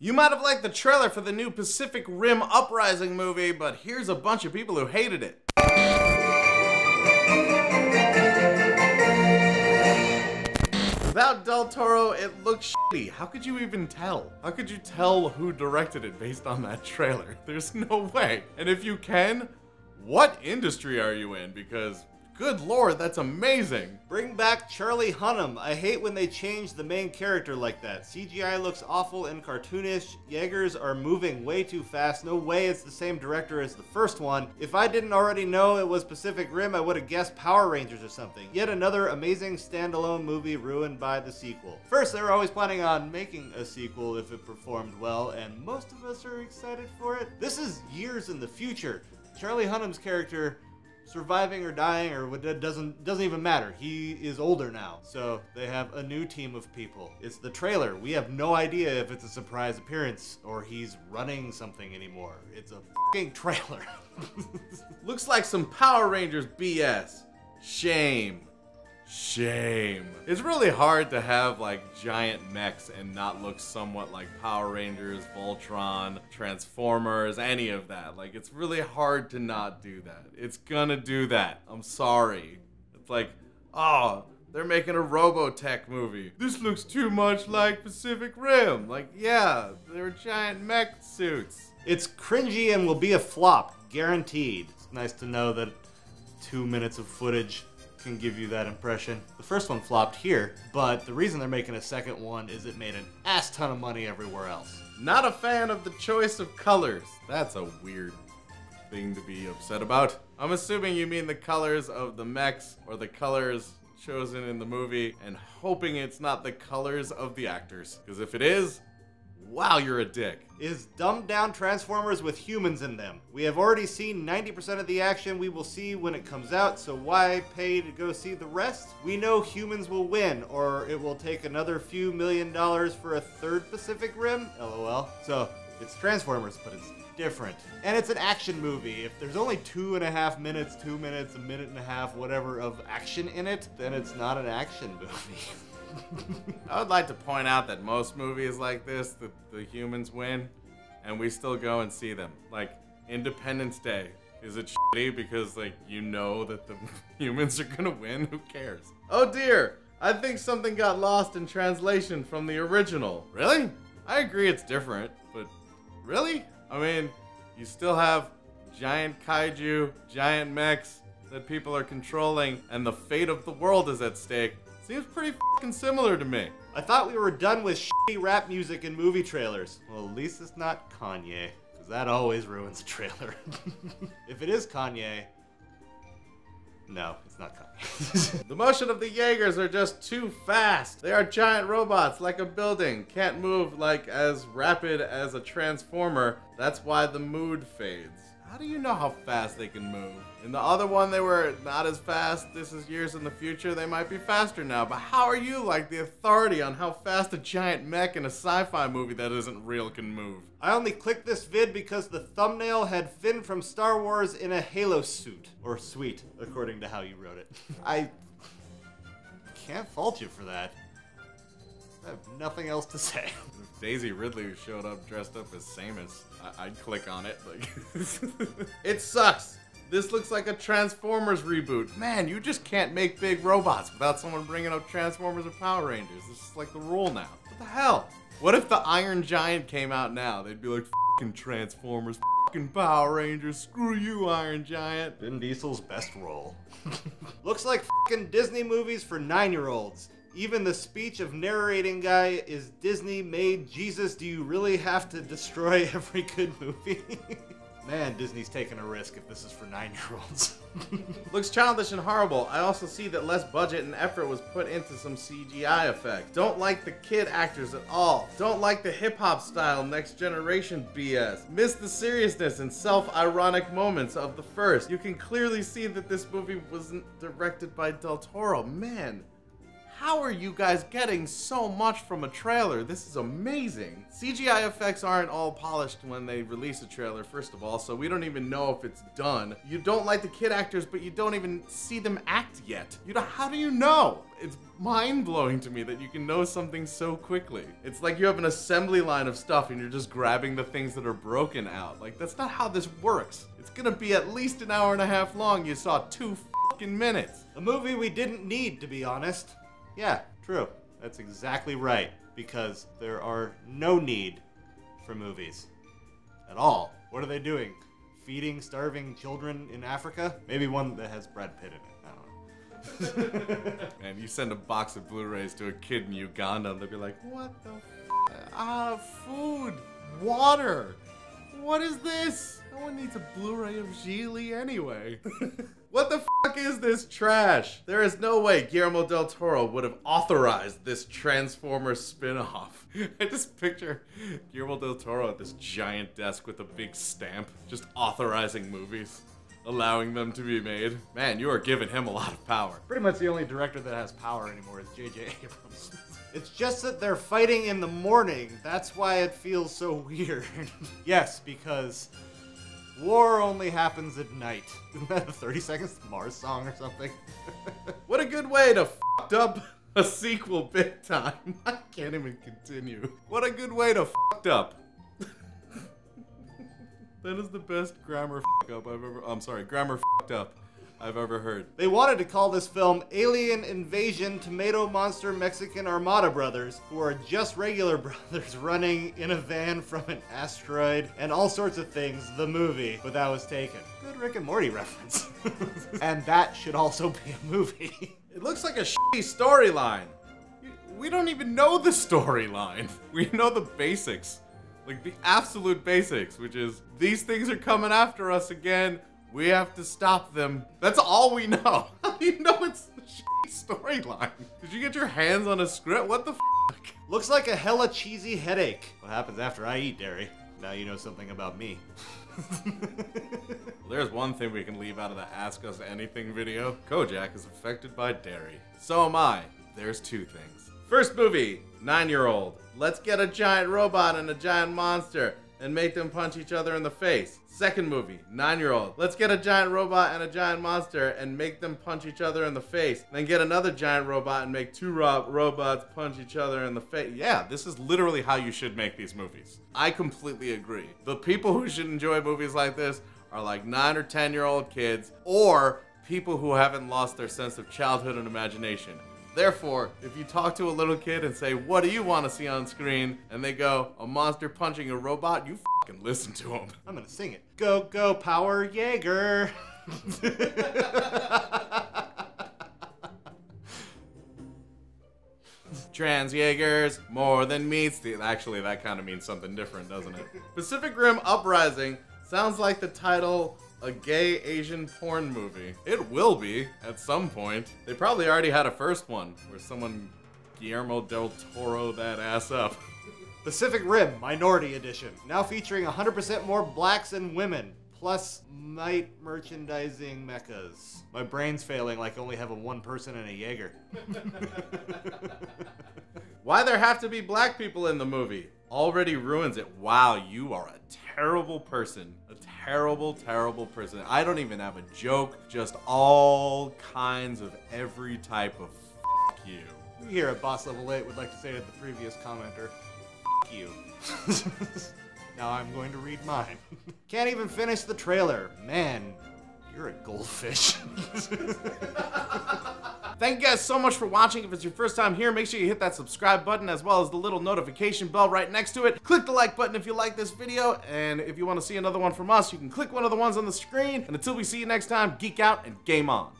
You might have liked the trailer for the new Pacific Rim Uprising movie, but here's a bunch of people who hated it. Without Del Toro, it looks shitty. How could you even tell? How could you tell who directed it based on that trailer? There's no way. And if you can, what industry are you in? Because good lord, that's amazing. Bring back Charlie Hunnam. I hate when they change the main character like that. CGI looks awful and cartoonish. Jaegers are moving way too fast. No way it's the same director as the first one. If I didn't already know it was Pacific Rim, I would have guessed Power Rangers or something. Yet another amazing standalone movie ruined by the sequel. First, they were always planning on making a sequel if it performed well, and most of us are excited for it. This is years in the future. Charlie Hunnam's character surviving or dying or it doesn't even matter. He is older now, so they have a new team of people. It's the trailer. We have no idea if it's a surprise appearance or he's running something anymore. It's a fucking trailer. Looks like some Power Rangers BS. Shame. Shame. It's really hard to have like giant mechs and not look somewhat like Power Rangers, Voltron, Transformers, any of that. Like, it's really hard to not do that. It's gonna do that. I'm sorry. It's like, oh, they're making a Robotech movie. This looks too much like Pacific Rim. Like, yeah, they're giant mech suits. It's cringy and will be a flop, guaranteed. It's nice to know that 2 minutes of footage can give you that impression. The first one flopped here, but the reason they're making a second one is it made an ass ton of money everywhere else. Not a fan of the choice of colors. That's a weird thing to be upset about. I'm assuming you mean the colors of the mechs or the colors chosen in the movie, and hoping it's not the colors of the actors. Because if it is, wow, you're a dick. Is dumbed down Transformers with humans in them. We have already seen 90% of the action we will see when it comes out, so why pay to go see the rest? We know humans will win, or it will take another few $1 million for a third Pacific Rim, LOL. So, it's Transformers, but it's different. And it's an action movie. If there's only 2.5 minutes, 2 minutes, 1.5 minutes, whatever of action in it, then it's not an action movie. I would like to point out that most movies like this, the humans win, and we still go and see them. Like, Independence Day. Is it shitty because, like, you know that the humans are gonna win? Who cares? Oh dear! I think something got lost in translation from the original. Really? I agree it's different, but really? I mean, you still have giant kaiju, giant mechs that people are controlling, and the fate of the world is at stake. Seems pretty f***ing similar to me. I thought we were done with shitty rap music and movie trailers. Well, at least it's not Kanye, because that always ruins a trailer. If it is Kanye, no, it's not Kanye. The motion of the Jaegers are just too fast. They are giant robots like a building. Can't move like as rapid as a transformer. That's why the mood fades. How do you know how fast they can move? In the other one, they were not as fast. This is years in the future. They might be faster now. But how are you like the authority on how fast a giant mech in a sci-fi movie that isn't real can move? I only clicked this vid because the thumbnail had Finn from Star Wars in a Halo suit. Or suite, according to how you wrote it. I can't fault you for that. I have nothing else to say. If Daisy Ridley showed up dressed up as Samus, I'd click on it. Like, it sucks. This looks like a Transformers reboot. Man, you just can't make big robots without someone bringing up Transformers or Power Rangers. This is like the rule now. What the hell? What if the Iron Giant came out now? They'd be like, f***ing Transformers, f***ing Power Rangers, screw you, Iron Giant. Vin Diesel's best role. Looks like f***ing Disney movies for 9-year-olds. Even the speech of narrating guy is Disney made. Jesus, do you really have to destroy every good movie? Man, Disney's taking a risk if this is for 9-year-olds. Looks childish and horrible. I also see that less budget and effort was put into some CGI effects. Don't like the kid actors at all. Don't like the hip-hop style next generation BS. Miss the seriousness and self-ironic moments of the first. You can clearly see that this movie wasn't directed by Del Toro. Man. How are you guys getting so much from a trailer? This is amazing. CGI effects aren't all polished when they release a trailer, first of all, so we don't even know if it's done. You don't like the kid actors, but you don't even see them act yet. How do you know? It's mind-blowing to me that you can know something so quickly. It's like you have an assembly line of stuff and you're just grabbing the things that are broken out. Like, that's not how this works. It's gonna be at least an hour and a half long. You saw 2 fucking minutes. A movie we didn't need, to be honest. Yeah, true. That's exactly right. Because there are no need for movies. At all. What are they doing? Feeding starving children in Africa? Maybe one that has Brad Pitt in it. I don't know. Man, you send a box of Blu-rays to a kid in Uganda and they'll be like, what the food, water. What is this? No one needs a Blu-ray of Cailee anyway. What the fuck is this trash? There is no way Guillermo del Toro would have authorized this Transformers spin-off. I just picture Guillermo del Toro at this giant desk with a big stamp, just authorizing movies, allowing them to be made. Man, you are giving him a lot of power. Pretty much the only director that has power anymore is J.J. Abrams. It's just that they're fighting in the morning. That's why it feels so weird. Yes, because war only happens at night. Isn't that a 30 Seconds to Mars song or something? What a good way to f*** up a sequel big time. I can't even continue. What a good way to f*** up. That is the best grammar f*** up grammar f***ed up I've ever heard. They wanted to call this film Alien Invasion Tomato Monster Mexican Armada Brothers, who are just regular brothers running in a van from an asteroid and all sorts of things, the movie, but that was taken. Good Rick and Morty reference. And that should also be a movie. It looks like a shitty storyline. We don't even know the storyline. We know the basics. Like the absolute basics, which is these things are coming after us again. We have to stop them. That's all we know. How do you know it's a shitty storyline? Did you get your hands on a script? What the fuck? Looks like a hella cheesy headache. What happens after I eat dairy? Now you know something about me. Well, there's one thing we can leave out of the Ask Us Anything video. Kojak is affected by dairy. So am I. There's 2 things. First movie, 9-year-old. Let's get a giant robot and a giant monster and make them punch each other in the face. Second movie, 9-year-old. Let's get a giant robot and a giant monster and make them punch each other in the face. Then get another giant robot and make 2 robots punch each other in the face. Yeah, this is literally how you should make these movies. I completely agree. The people who should enjoy movies like this are like 9 or 10-year-old kids or people who haven't lost their sense of childhood and imagination. Therefore, if you talk to a little kid and say, what do you want to see on screen? And they go, a monster punching a robot, you fucking listen to them. I'm gonna sing it. Go, go, Power Jaeger. Trans Jaegers, more than meets the... Actually, that kind of means something different, doesn't it? Pacific Rim Uprising sounds like the title a gay Asian porn movie. It will be, at some point. They probably already had a first one, where someone Guillermo del Toro that ass up. Pacific Rim Minority Edition, now featuring 100% more blacks and women, plus night merchandising mechas. My brain's failing like I only have a 1 person and a Jaeger. Why there have to be black people in the movie? Already ruins it. Wow, you are a terrible person. A terrible, terrible person. I don't even have a joke, just all kinds of every type of f*** you. We here at Boss Level 8 would like to say to the previous commenter, f*** you. Now I'm going to read mine. Can't even finish the trailer. Man, you're a goldfish. Thank you guys so much for watching. If it's your first time here, make sure you hit that subscribe button as well as the little notification bell right next to it. Click the like button if you like this video, and if you want to see another one from us, you can click one of the ones on the screen. And until we see you next time, geek out and game on.